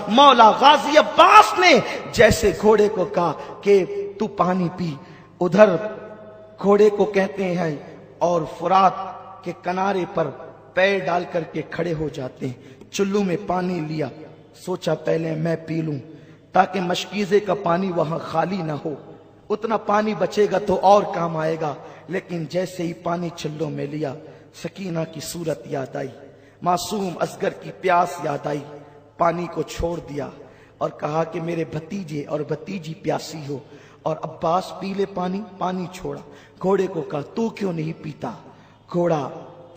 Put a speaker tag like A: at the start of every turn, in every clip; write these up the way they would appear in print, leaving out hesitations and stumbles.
A: मौला गाजी अब्बास ने जैसे घोड़े को कहा कि तू पानी पी, उधर घोड़े को कहते हैं और फुरात के किनारे पर पैर डाल करके खड़े हो जाते हैं। चुल्लू में पानी लिया, सोचा पहले मैं पी लूं ताकि मशकीज़े का पानी वहां खाली ना हो, उतना पानी बचेगा तो और काम आएगा। लेकिन जैसे ही पानी चुल्लू में लिया, सकीना की सूरत याद आई, मासूम असगर की प्यास याद आई। पानी को छोड़ दिया और कहा कि मेरे भतीजे और भतीजी प्यासी हो, और अब्बास पी ले पानी। पानी छोड़ा, घोड़े को कहा तू क्यों नहीं पीता। घोड़ा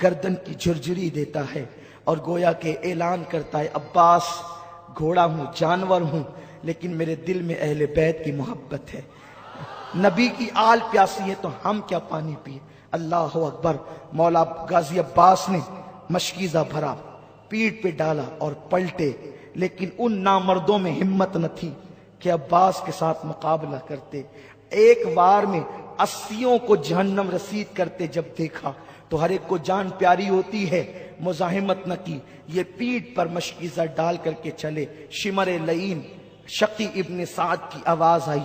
A: गर्दन की झुरझुरी देता है और गोया के ऐलान करता है, अब्बास घोड़ा हूं, जानवर हूं, लेकिन मेरे दिल में अहले बैत की मोहब्बत है, नबी की आल प्यासी है, तो हम क्या पानी पिए। अल्लाह अकबर। मौला गाजी अब्बास ने मशकीज़ा भरा, पीठ पे डाला और पलटे, लेकिन उन नामर्दों में हिम्मत न थी कि अब्बास के साथ मुकाबला करते। एक बार में 80 को जहन्नम रसीद करते जब देखा तो हर एक को जान प्यारी होती है, मुजाहिमत न की। ये पीठ पर मशकीज़ा डाल करके चले। शिमर लईन शकी इब्न साद की आवाज आई,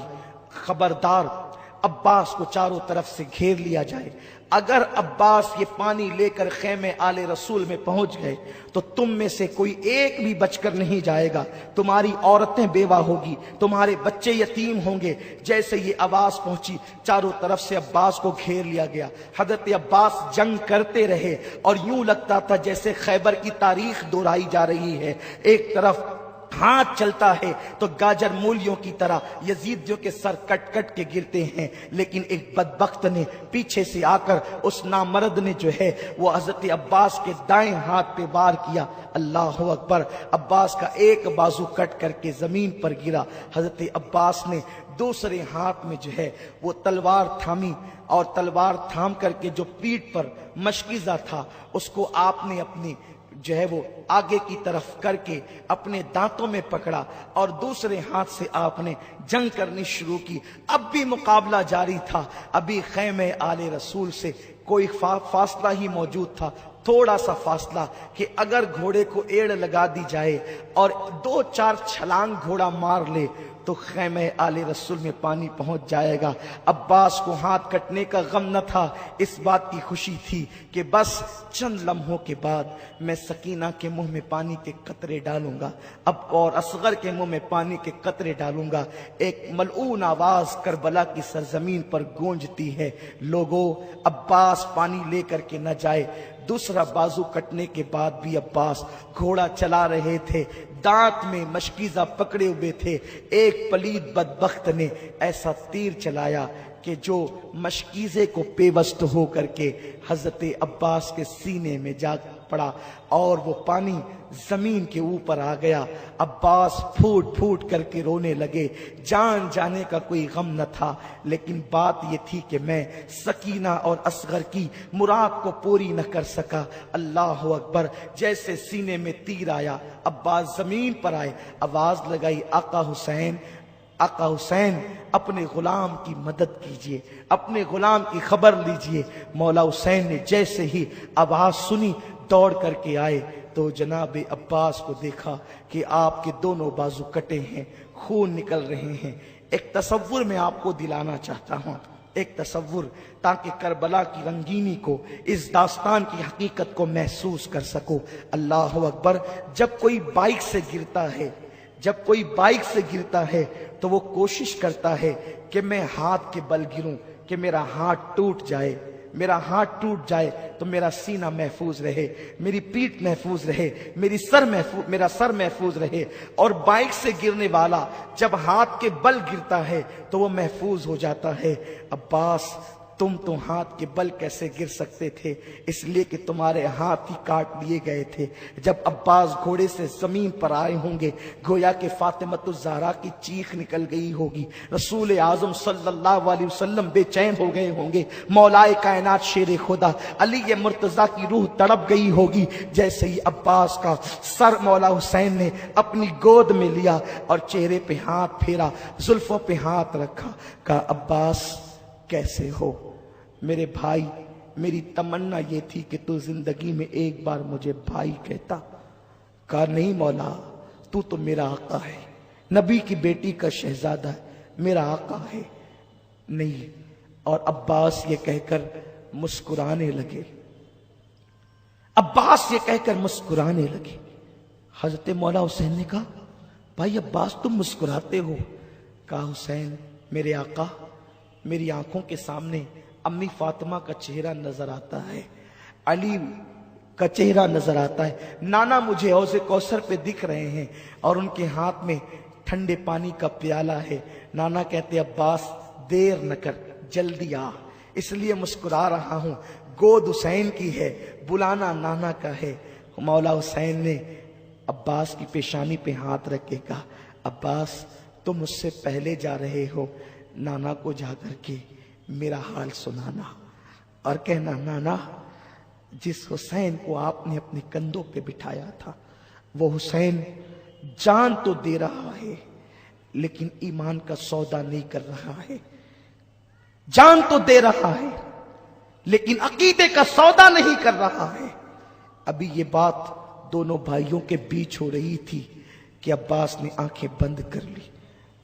A: खबरदार अब्बास को चारों तरफ से घेर लिया जाए। अगर अब्बास ये पानी लेकर खेमे आले रसूल में पहुंच गए तो तुम में से कोई एक भी बचकर नहीं जाएगा, तुम्हारी औरतें बेवा होगी, तुम्हारे बच्चे यतीम होंगे। जैसे ये आवाज पहुंची, चारों तरफ से अब्बास को घेर लिया गया। हजरत अब्बास जंग करते रहे और यूं लगता था जैसे खैबर की तारीख दोहराई जा रही है। एक तरफ हाथ चलता है तो गाजर मूलियों की तरह यजीदियों के सर कट कट के गिरते हैं, लेकिन एक बदबख्त ने पीछे से आकर, उस नामर्द ने जो है वो हजरत अब्बास के दाएं हाथ पे वार किया। अल्लाह अकबर। अब्बास का एक बाजू कट करके जमीन पर गिरा। हजरत अब्बास ने दूसरे हाथ में जो है वो तलवार थामी और तलवार थाम करके जो पीठ पर मशकीज़ा था उसको आपने अपनी जो है वो आगे की तरफ करके अपने दांतों में पकड़ा और दूसरे हाथ से आपने जंग करनी शुरू की। अब भी मुकाबला जारी था, अभी खैमे आले रसूल से कोई फासला ही मौजूद था, थोड़ा सा फासला कि अगर घोड़े को एड़ लगा दी जाए और 2-4 छलांग घोड़ा मार ले तो खैमे आले रसूल में पानी पहुंच जाएगा। अब्बास को हाथ कटने का गम न था, इस बात की खुशी थी कि बस चंद लम्हों के बाद मैं सकीना के मुंह में पानी के कतरे डालूंगा, अब और असगर के मुंह में पानी के कतरे डालूंगा। एक मलऊन आवाज करबला की सरजमीन पर गूंजती है, लोगों अब्बास पानी लेकर के न जाए। दूसरा बाजू कटने के बाद भी अब्बास घोड़ा चला रहे थे, दांत में मशकीज़ा पकड़े हुए थे। एक पलीद बदबख्त ने ऐसा तीर चलाया कि जो मशकीज़े को पेवस्त हो करके हजरत अब्बास के सीने में जा पड़ा और वो पानी जमीन के ऊपर आ गया। अब्बास फूट फूट करके रोने लगे। जान जाने का कोई गम न था, लेकिन बात ये थी कि मैं सकीना और असगर की मुराद को पूरी न कर सका। अल्लाह अकबर। जैसे सीने में तीर आया, अब्बास जमीन पर आए, आवाज लगाई, आका हुसैन, आका हुसैन, अपने गुलाम की मदद कीजिए, अपने गुलाम की खबर लीजिए। मौला हुसैन ने जैसे ही आवाज सुनी दौड़ करके आए तो जनाब अब्बास को देखा कि आपके दोनों बाजू कटे हैं, खून निकल रहे हैं। एक तसव्वुर मैं आपको दिलाना चाहता हूँ, एक तसव्वुर, ताकि करबला की रंगीनी को, इस दास्तान की हकीकत को महसूस कर सको। अल्लाह अकबर। जब कोई बाइक से गिरता है, जब कोई बाइक से गिरता है तो वो कोशिश करता है कि मैं हाथ के बल गिरूं, कि मेरा हाथ टूट जाए, मेरा हाथ टूट जाए तो मेरा सीना महफूज रहे, मेरी पीठ महफूज रहे, मेरा सर महफूज रहे। और बाइक से गिरने वाला जब हाथ के बल गिरता है तो वो महफूज हो जाता है। अब्बास, तुम तो हाथ के बल कैसे गिर सकते थे, इसलिए कि तुम्हारे हाथ ही काट लिए गए थे। जब अब्बास घोड़े से जमीन पर आए होंगे, गोया के फातिमतुज़ ज़हरा की चीख निकल गई होगी, रसूल आज़म सल्लल्लाहु अलैहि वसल्लम बेचैन हो गए होंगे, मौलाए कायनात शेर खुदा अली मुर्तज़ा की रूह तड़प गई होगी। जैसे ही अब्बास का सर मौला हुसैन ने अपनी गोद में लिया और चेहरे पे हाथ फेरा, जुल्फों पे हाथ रखा, कहा अब्बास कैसे हो मेरे भाई, मेरी तमन्ना ये थी कि तू जिंदगी में एक बार मुझे भाई कहता। कहा नहीं मौला, तू तो मेरा आका है, नबी की बेटी का शहजादा है, मेरा आका है नहीं। और अब्बास ये कहकर मुस्कुराने लगे, अब्बास ये कहकर मुस्कुराने लगे। हजरत मौला हुसैन ने कहा, भाई अब्बास तुम मुस्कुराते हो? कहा, हुसैन मेरे आका, मेरी आंखों के सामने अम्मी फातिमा का चेहरा नजर आता है, अली का चेहरा नजर आता है, नाना मुझे हौज़े कौसर पे दिख रहे हैं और उनके हाथ में ठंडे पानी का प्याला है। नाना कहते, अब्बास देर न कर, जल्दी आ, इसलिए मुस्कुरा रहा हूं, गोद हुसैन की है, बुलाना नाना का है। मौला हुसैन ने अब्बास की पेशानी पे हाथ रख के कहा, अब्बास तुम मुझसे पहले जा रहे हो, नाना को जाकर के मेरा हाल सुनाना और कहना, नाना जिस हुसैन को आपने अपने कंधों पे बिठाया था, वो हुसैन जान तो दे रहा है लेकिन ईमान का सौदा नहीं कर रहा है। जान तो दे रहा है लेकिन अकीदे का सौदा नहीं कर रहा है। अभी ये बात दोनों भाइयों के बीच हो रही थी कि अब्बास ने आंखें बंद कर ली।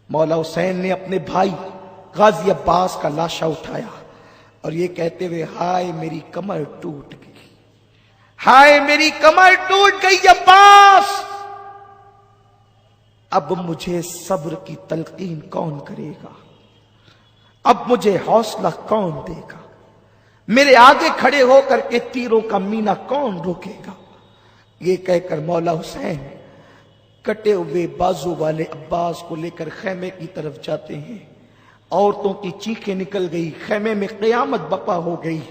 A: मौला हुसैन ने अपने भाई गाजी अब्बास का लाशा उठाया और ये कहते हुए, हाय मेरी कमर टूट गई, हाय मेरी कमर टूट गई अब्बास, अब मुझे सब्र की तलकीन कौन करेगा, अब मुझे हौसला कौन देगा, मेरे आगे खड़े होकर के तीरों का मीना कौन रोकेगा। ये कहकर मौला हुसैन कटे हुए बाजू वाले अब्बास को लेकर खेमे की तरफ जाते हैं। औरतों की चीखें निकल गई, खेमे में क़यामत बपा हो गई।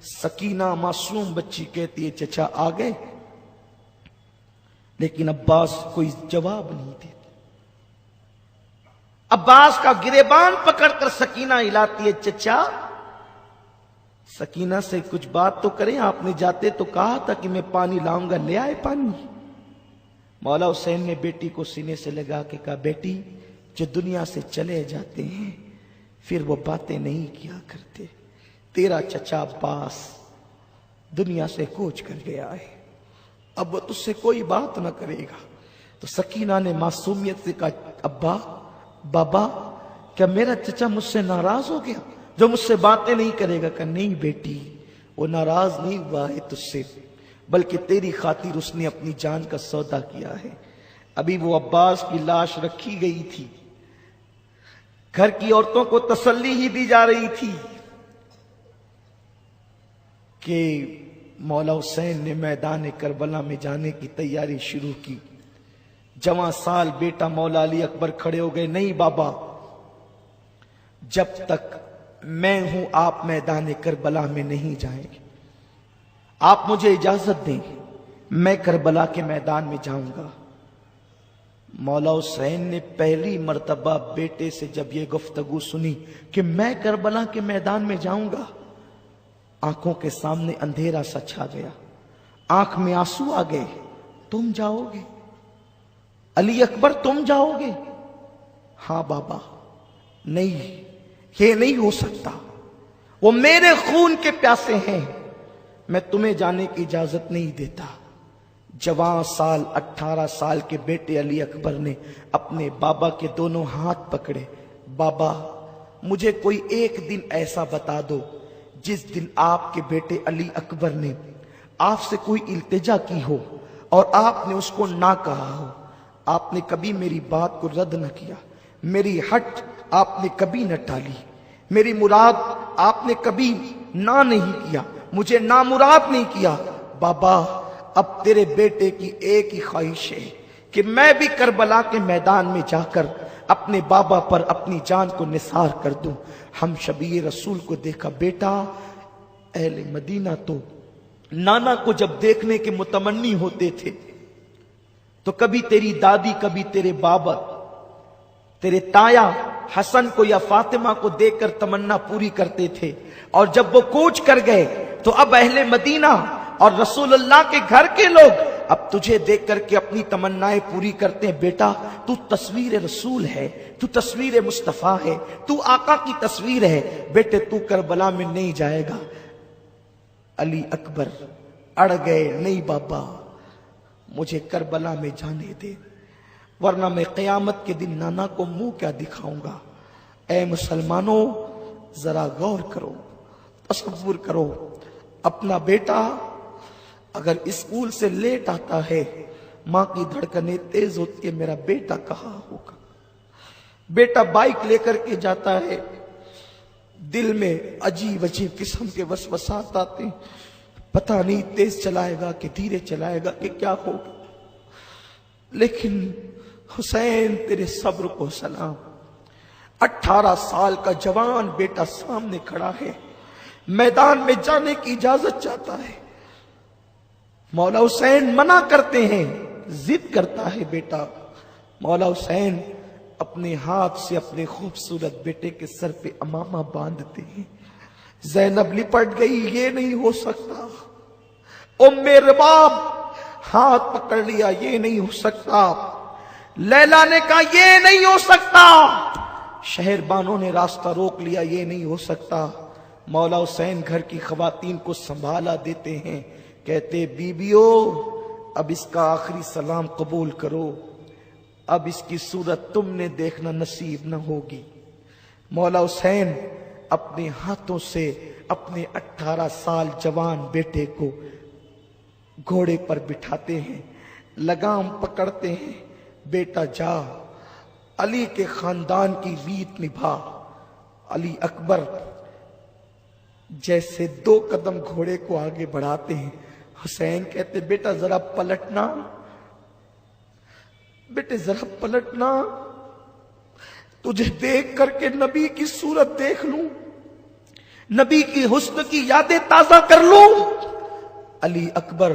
A: सकीना मासूम बच्ची कहती है, चचा आ गए, लेकिन अब्बास कोई जवाब नहीं देते। अब्बास का गिरेबान पकड़कर सकीना हिलाती है, चचा सकीना से कुछ बात तो करें, आपने जाते तो कहा था कि मैं पानी लाऊंगा, ले आए पानी। मौला हुसैन ने बेटी को सीने से लगा के कहा, बेटी जो दुनिया से चले जाते हैं फिर वो बातें नहीं किया करते, तेरा चचा अब्बास दुनिया से कूच कर गया है, अब वो तुझसे कोई बात ना करेगा। तो सकीना ने मासूमियत से कहा, अब्बा बाबा क्या मेरा चचा मुझसे नाराज हो गया जो मुझसे बातें नहीं करेगा? कहा, नहीं बेटी, वो नाराज नहीं हुआ है तुझसे, बल्कि तेरी खातिर उसने अपनी जान का सौदा किया है। अभी वो अब्बास की लाश रखी गई थी, घर की औरतों को तसल्ली ही दी जा रही थी कि मौला हुसैन ने मैदान करबला में जाने की तैयारी शुरू की। जवां साल बेटा मौला अली अकबर खड़े हो गए, नहीं बाबा, जब तक मैं हूं आप मैदान करबला में नहीं जाएंगे, आप मुझे इजाजत दें, मैं करबला के मैदान में जाऊंगा। मौला हुसैन ने पहली मर्तबा बेटे से जब ये गुफ्तगू सुनी कि मैं करबला के मैदान में जाऊंगा, आंखों के सामने अंधेरा सा छा गया, आंख में आंसू आ गए। तुम जाओगे अली अकबर, तुम जाओगे? हां बाबा, नहीं, ये नहीं हो सकता, वो मेरे खून के प्यासे हैं, मैं तुम्हें जाने की इजाजत नहीं देता। जवान साल 18 साल के बेटे अली अकबर ने अपने बाबा के दोनों हाथ पकड़े, बाबा मुझे कोई एक दिन ऐसा बता दो जिस दिन आपके बेटे अली अकबर ने आपसे कोई इल्तिजा की हो और आपने उसको ना कहा हो। आपने कभी मेरी बात को रद्द न किया, मेरी हट आपने कभी न टाली, मेरी मुराद आपने कभी ना नहीं किया, मुझे नामुराद नहीं किया। बाबा अब तेरे बेटे की एक ही ख्वाहिश है कि मैं भी करबला के मैदान में जाकर अपने बाबा पर अपनी जान को निसार कर दूं। हम शबीर रसूल को देखा, बेटा अहले मदीना तो नाना को जब देखने के मुतमन्नी होते थे तो कभी तेरी दादी, कभी तेरे बाबा, तेरे ताया हसन को या फातिमा को देखकर तमन्ना पूरी करते थे, और जब वो कूच कर गए तो अब अहले मदीना और रसूलुल्लाह के घर के लोग अब तुझे देख करके अपनी तमन्नाएं पूरी करते हैं। बेटा तू तस्वीर रसूल है, तू तस्वीर मुस्तफा है, तू आका की तस्वीर है, बेटे तू करबला में नहीं जाएगा। अली अकबर अड़ गए, नहीं बाबा मुझे करबला में जाने दे, ورنہ میں قیامت کے دن نانا کو منہ کیا دکھاؤں گا۔ اے مسلمانوں ذرا غور کرو، تصور کرو، اپنا بیٹا اگر اسکول سے لیٹ آتا ہے، ماں کی دھڑکنیں تیز ہوتی ہے، میرا بیٹا کہاں ہوگا۔ بیٹا بائک لے کر کے جاتا ہے، دل میں عجیب عجیب قسم کے وسوسات آتے ہیں، پتہ نہیں تیز چلائے گا کہ دھیرے چلائے گا کہ کیا ہوگا۔ لیکن حسین تیرے صبر کو سلام، 18 سال کا جوان بیٹا سامنے کھڑا ہے، میدان میں جانے کی اجازت چاہتا ہے، مولا حسین منع کرتے ہیں، ضد کرتا ہے بیٹا۔ مولا حسین اپنے ہاتھ سے اپنے خوبصورت بیٹے کے سر پہ امامہ باندھتے ہیں۔ زینب لپٹ گئی، یہ نہیں ہو سکتا۔ ام رباب ہاتھ پکڑ لیا، یہ نہیں ہو سکتا۔ لیلا نے کہا یہ نہیں ہو سکتا۔ شہر بانوں نے راستہ روک لیا، یہ نہیں ہو سکتا۔ مولا حسین گھر کی خواتین کو سنبھالا دیتے ہیں، کہتے بیبیو اب اس کا آخری سلام قبول کرو، اب اس کی صورت تم نے دیکھنا نصیب نہ ہوگی۔ مولا حسین اپنے ہاتھوں سے اپنے 18 سال جوان بیٹے کو گھوڑے پر بٹھاتے ہیں، لگام پکڑتے ہیں، بیٹا جا، علی کے خاندان کی ریت نبھا۔ علی اکبر جیسے 2 قدم گھوڑے کو آگے بڑھاتے ہیں، حسین کہتے بیٹا ذرا پلٹنا، بیٹے ذرا پلٹنا، تجھے دیکھ کر کے نبی کی صورت دیکھ لوں، نبی کی حسن کی یادیں تازہ کر لوں۔ علی اکبر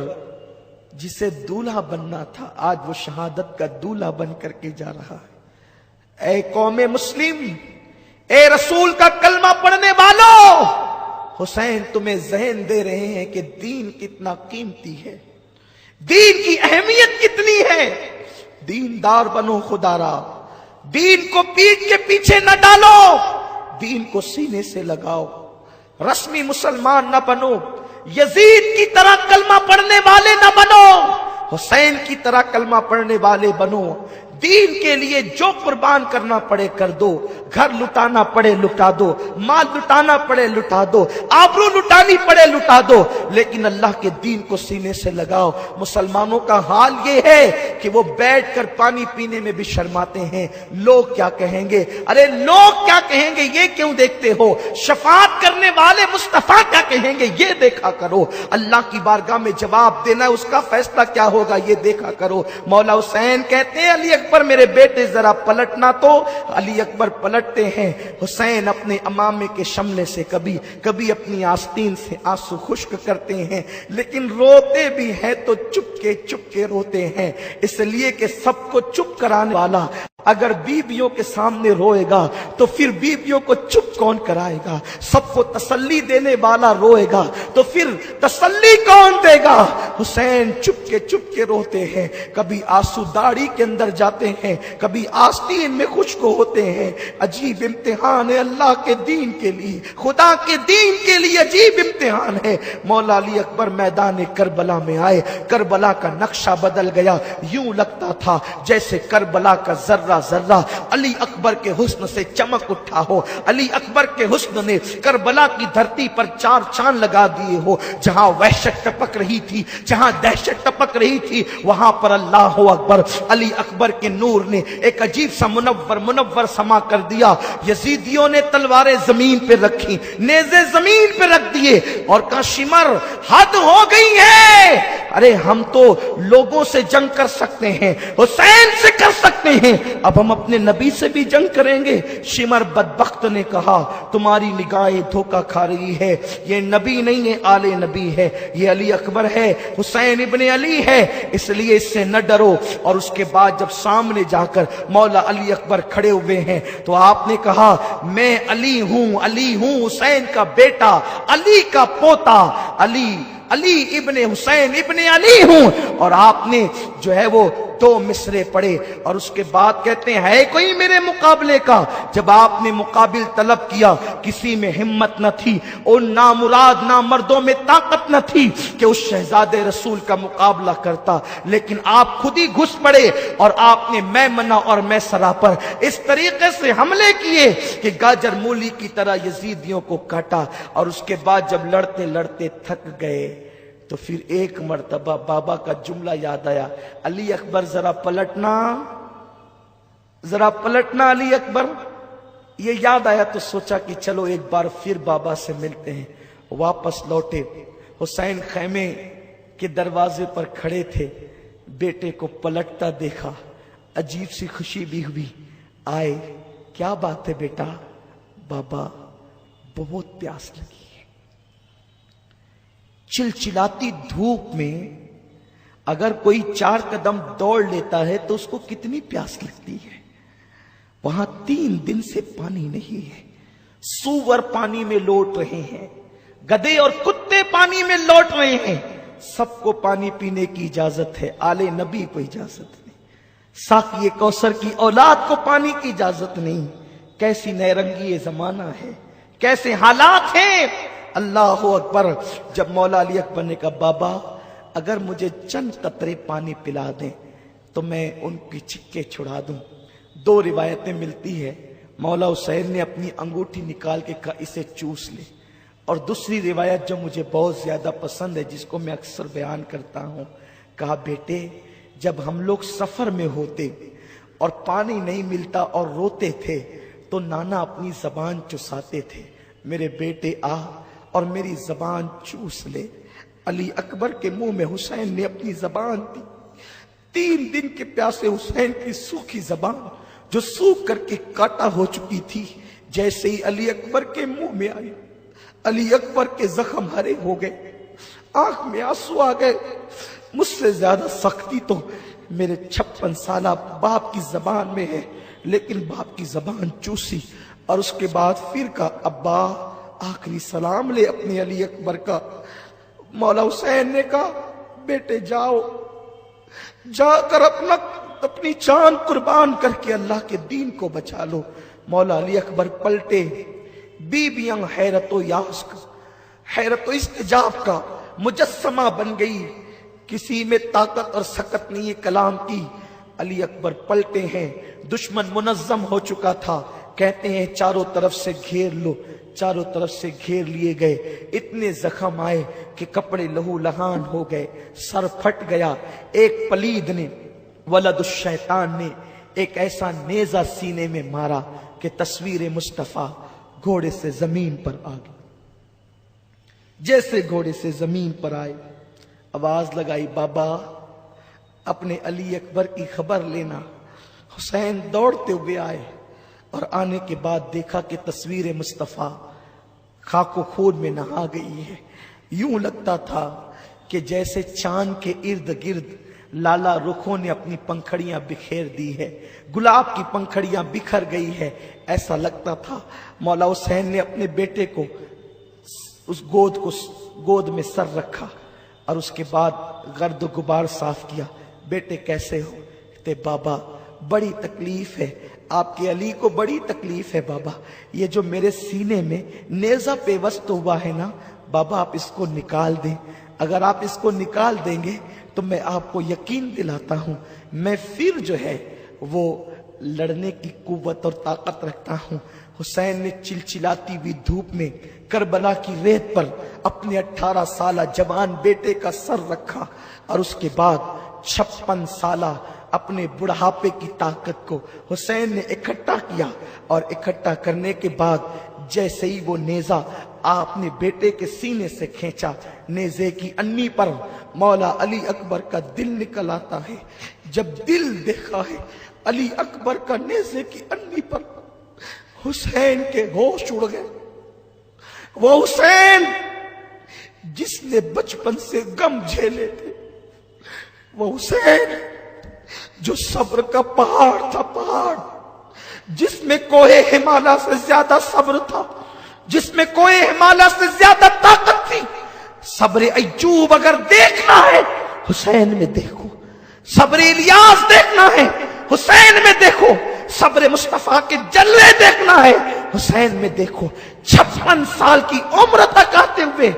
A: جسے دولہا بننا تھا، آج وہ شہادت کا دولہا بن کر کے جا رہا ہے۔ اے قوم مسلم، اے رسول کا کلمہ پڑھنے والوں، حسین تمہیں ذہن دے رہے ہیں کہ دین کتنا قیمتی ہے، دین کی اہمیت کتنی ہے۔ دیندار بنو خدارا، دین کو پیٹھ کے پیچھے نہ ڈالو، دین کو سینے سے لگاؤ، رسمی مسلمان نہ بنو، یزید کی طرح کلمہ پڑھنے والے نہ بنو، حسین کی طرح کلمہ پڑھنے والے بنو۔ دین کے لیے جو قربان کرنا پڑے کر دو، گھر لٹانا پڑے لٹا دو، مال لٹانا پڑے لٹا دو، آبرو لٹانی پڑے لٹا دو، لیکن اللہ کے دین کو سینے سے لگاؤ۔ مسلمانوں کا حال یہ ہے کہ وہ بیٹھ کر پانی پینے میں بھی شرماتے ہیں، لوگ کیا کہیں گے، ارے لوگ کیا کہیں گے یہ کیوں دیکھتے ہو، شفاعت کرنے والے مصطفیٰ کیا کہیں گے یہ دیکھا کرو، اللہ کی بارگاہ میں جواب دینا اس کا فیصلہ کیا ہوگا یہ دیکھا کرو۔ مولا حسین کہتے ہیں علی اکبر میرے بیٹے ذرا پلٹنا، تو علی اکبر پلٹتے ہیں۔ حسین اپنے امامے کے شملے سے کبھی اپنی آستین سے آنسو خشک کرتے ہیں، لیکن روتے بھی ہیں تو چپ کے روتے ہیں، اس لیے کہ سب کو چپ کرانے والا اگر بیویوں کے سامنے روئے گا تو پھر بیویوں کو چپ کون کرائے گا، سب کو تسلی دینے والا روئے گا تو پھر تسلی کون دے گا۔ حسین چپ کے روتے ہیں، کبھی آنسو داڑھی کے اندر جاتے ہیں، کبھی آستین میں خشک ہوتے ہیں۔ عجیب امتحان ہے اللہ کے دین کے لیے، خدا کے دین کے لیے عجیب امتحان ہے۔ مولا علی اکبر میدان کربلا میں آئے، کربلا کا نقشہ بدل گیا، یوں لگتا تھا جیسے کربلا کا ذرہ علی اکبر کے حسن سے چمک اٹھا ہو، علی اکبر کے حسن نے کربلا کی دھرتی پر 4 چاند لگا دیے ہو، جہاں وحشت ٹپک رہی تھی، جہاں دہشت ٹپک رہی تھی، وہاں پر اللہ اکبر، علی اکبر کے نور نے ایک عجیب سا منور سما کر دیا۔ یزیدیوں نے تلواریں زمین پہ رکھی، نیزے زمین پہ رکھ دیے اور کہا شمر حد ہو گئی ہے، ارے ہم تو لوگوں سے جنگ کر سکتے ہیں، حسین سے کر سکتے ہیں، اب ہم اپنے نبی سے بھی جنگ کریں گے۔ شمر بدبخت نے کہا تمہاری نگاہیں دھوکہ کھا رہی ہے، یہ نبی نہیں ہے، آل نبی ہے، یہ علی اکبر ہے، حسین ابن علی ہے، اس لیے اس سے نہ ڈرو۔ اور اس کے بعد جب سامنے جا کر مولا علی اکبر کھڑے ہوئے ہیں تو آپ نے کہا میں علی ہوں، حسین کا بیٹا، علی کا پوتا، علی अली इब्ने हुसैन इब्ने अली हूं। और आपने जो है वो 2 मिसरे पढ़े और उसके बाद कहते हैं है कोई मेरे मुकाबले का। जब आपने मुकाबिल तलब किया, किसी में हिम्मत न थी और ना मुराद ना मर्दों में ताकत न थी कि उस शहजादे रसूल का मुकाबला करता, लेकिन आप खुद ही घुस पड़े और आपने मैमना और मैसरा पर इस तरीके से हमले किए कि गाजर मूली की तरह यजीदियों को काटा। और उसके बाद जब लड़ते लड़ते थक गए तो फिर एक मर्तबा बाबा का जुमला याद आया, अली अकबर जरा पलटना अली अकबर। ये याद आया तो सोचा कि चलो एक बार फिर बाबा से मिलते हैं। वापस लौटे, हुसैन खैमे के दरवाजे पर खड़े थे, बेटे को पलटता देखा, अजीब सी खुशी भी हुई। आए, क्या बात है बेटा? बाबा बहुत प्यास लगी है। चिलचिलाती धूप में अगर कोई 4 कदम दौड़ लेता है तो उसको कितनी प्यास लगती है। वहां 3 दिन से पानी नहीं है। सूअर पानी में लौट रहे हैं, गधे और कुत्ते पानी में लौट रहे हैं। सबको पानी पीने की इजाजत है, आले नबी को इजाजत नहीं। साकी कौसर की औलाद को पानी की इजाजत नहीं। कैसी नैरंगी ये जमाना है, कैसे हालात हैं। अल्लाह अकबर। जब मौला अली अकबर ने कहा बाबा अगर मुझे चंद कतरे पानी पिला दें तो मैं उनकी चिक्के छुड़ा दूं। 2 रिवायतें मिलती है, मौला हुसैन ने अपनी अंगूठी निकाल के कहा इसे चूस ले। और दूसरी रिवायत जो मुझे बहुत ज्यादा पसंद है, जिसको मैं अक्सर बयान करता हूं, कहा बेटे जब हम लोग सफर में होते और पानी नहीं मिलता और रोते थे तो नाना अपनी जबान चुसाते थे, मेरे बेटे आ और मेरी जबान चूस ले। अली अकबर के मुंह में हुसैन ने अपनी जबान दी। 3 दिन के प्यासे हुसैन की सूखी जबान जो सूख करके काटा हो चुकी थी, जैसे ही अली अकबर के मुंह में आई, अली अकबर के जख्म हरे हो गए, आंख में आंसू आ गए। मुझसे ज्यादा सख्ती तो मेरे 56 साला बाप की जबान में है, लेकिन बाप की जबान चूसी और उसके बाद फिर का अब्बा आखिरी सलाम ले अपने अली अकबर का। मौला हुसैन ने कहा बेटे जाओ, जाकर अपनी जान कुर्बान करके अल्लाह के दीन को बचा लो। मौला अली अकबर पलटे, बीबियां हैरत इस्तिजाब का मुजस्समा बन गई। किसी में ताकत और सकत नहीं है कलाम की। अली अकबर पलटे हैं, दुश्मन मुनज्जम हो चुका था। कहते हैं चारों तरफ से घेर लो। चारों तरफ से घेर लिए गए, इतने जख्म आए कि कपड़े लहू लहान हो गए, सर फट गया। एक पलीद ने, वलदुश शैतान ने एक ऐसा नेजा सीने में मारा कि तस्वीर मुस्तफा घोड़े से जमीन पर आ गई। जैसे घोड़े से जमीन पर आए, आवाज लगाई बाबा अपने अली अकबर की खबर लेना। हुसैन दौड़ते हुए आए और आने के बाद देखा कि तस्वीर मुस्तफा खाको खून में नहा गई है। यूं लगता था कि जैसे चांद के इर्द गिर्द लाला रुखों ने अपनी पंखड़ियां बिखेर दी है, गुलाब की पंखड़ियां बिखर गई है, ऐसा लगता था। मौला हुसैन ने अपने बेटे को उस गोद में सर रखा और उसके बाद गर्द गुबार साफ किया। बेटे कैसे हो? ते बाबा बड़ी तकलीफ है, आपके अली को बड़ी तकलीफ है बाबा। ये जो मेरे सीने में नेजा पेवस्त हुआ है ना बाबा, आप इसको निकाल दें। अगर आप इसको निकाल देंगे तो मैं आपको यकीन दिलाता हूं मैं फिर जो है वो लड़ने की कुव्वत और ताकत रखता हूं। हुसैन ने चिलचिलाती हुई धूप में करबला की रेत पर अपने 18 साला जवान बेटे का सर रखा और उसके बाद 56 साला अपने बुढ़ापे की ताकत को हुसैन ने इकट्ठा किया। और इकट्ठा करने के बाद जैसे ही वो नेजा आपने बेटे के सीने से खींचा, नेजे की अन्नी पर मौला अली अकबर का दिल निकल आता है। जब दिल देखा है अली अकबर का नेजे की अन्नी पर, हुसैन के होश उड़ गए। वो हुसैन जिसने बचपन से गम झेले थे, वो हुसैन जो सब्र का पहाड़ था, पहाड़ जिसमें कोहे हिमालय से ज्यादा सब्र था, जिसमें कोहे हिमालय से ज्यादा ताकत थी। صبر ایوب اگر دیکھنا ہے حسین میں دیکھو، صبر الیاس دیکھنا ہے حسین میں دیکھو، صبر مصطفیٰ کے جلوے دیکھنا ہے حسین میں دیکھو۔ 56 سال کی عمر تک آتے ہوئے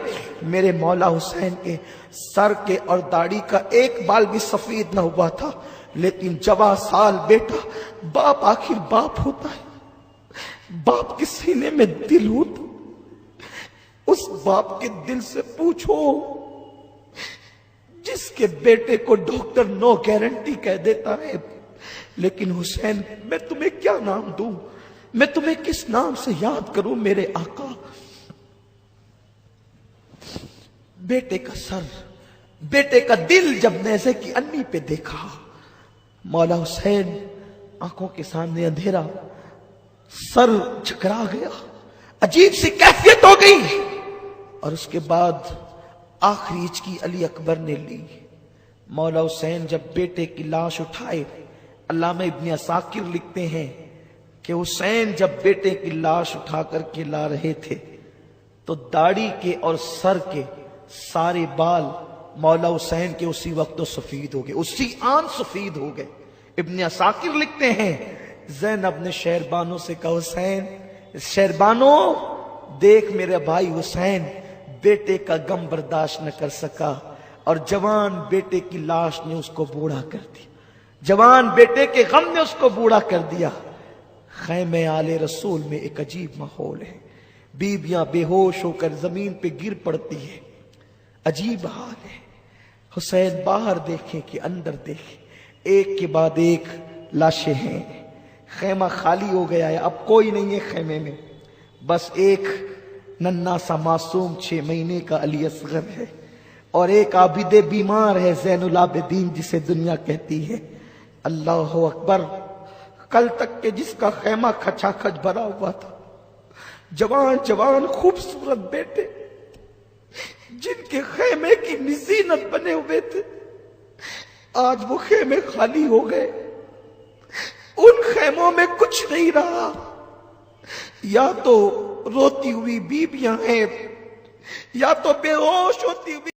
A: میرے مولا حسین کے سر کے اور داڑھی کا ایک بال بھی سفید نہ ہوا تھا، لیکن جوان سال بیٹا، باپ آخر باپ ہوتا ہے، باپ کے سینے میں دل ہوتا، اس باپ کے دل سے پوچھو جس کے بیٹے کو ڈاکٹر نو گارنٹی کہہ دیتا ہے، لیکن حسین میں تمہیں کیا نام دوں، میں تمہیں کس نام سے یاد کروں میرے آقا؟ بیٹے کا سر، بیٹے کا دل جب نیزے کی انی پہ دیکھا، مولا حسین آنکھوں کے سامنے اندھیرا، سر جھکرا گیا، عجیب سی کیفیت ہو گئی۔ اور اس کے بعد آخری ہچکی علی اکبر نے لی۔ مولا حسین جب بیٹے کی لاش اٹھائے، علامہ ابن عساکر لکھتے ہیں کہ حسین جب بیٹے کی لاش اٹھا کر کے لا رہے تھے تو داڑھی کے اور سر کے سارے بال مولا حسین کے اسی وقت تو سفید ہو گئے، اسی آن سفید ہو گئے۔ ابن عساکر لکھتے ہیں زینب نے شہربانوں سے کہا، حسین شہربانوں دیکھ میرے بھائی حسین بیٹے کا غم برداشت نہ کر سکا اور جوان بیٹے کی لاش نے اس کو بوڑھا کر دیا، جوان بیٹے کے غم نے اس کو بوڑھا کر دیا۔ خیمے آل رسول میں ایک عجیب ماحول ہے، بیویاں بے ہوش ہو کر زمین پہ گر پڑتی ہے، عجیب حال ہے۔ حسین باہر دیکھیں کہ اندر دیکھیں، ایک کے بعد ایک لاشیں ہیں، خیمہ خالی ہو گیا ہے، اب کوئی نہیں ہے خیمے میں، بس ایک ننھا سا معصوم 6 مہینے کا علی اصغر ہے، اور ایک عابد بیمار ہے زین العابدین جسے دنیا کہتی ہے۔ اللہ اکبر، کل تک کہ جس کا خیمہ کھچا کھچ بھرا ہوا تھا، جوان جوان خوبصورت بیٹے جن کے خیمے کی زینت بنے ہوئے تھے، آج وہ خیمے خالی ہو گئے، ان خیموں میں کچھ نہیں رہا، یا تو روتی ہوئی بیویاں ہیں یا تو بے ہوش ہوتی ہوئی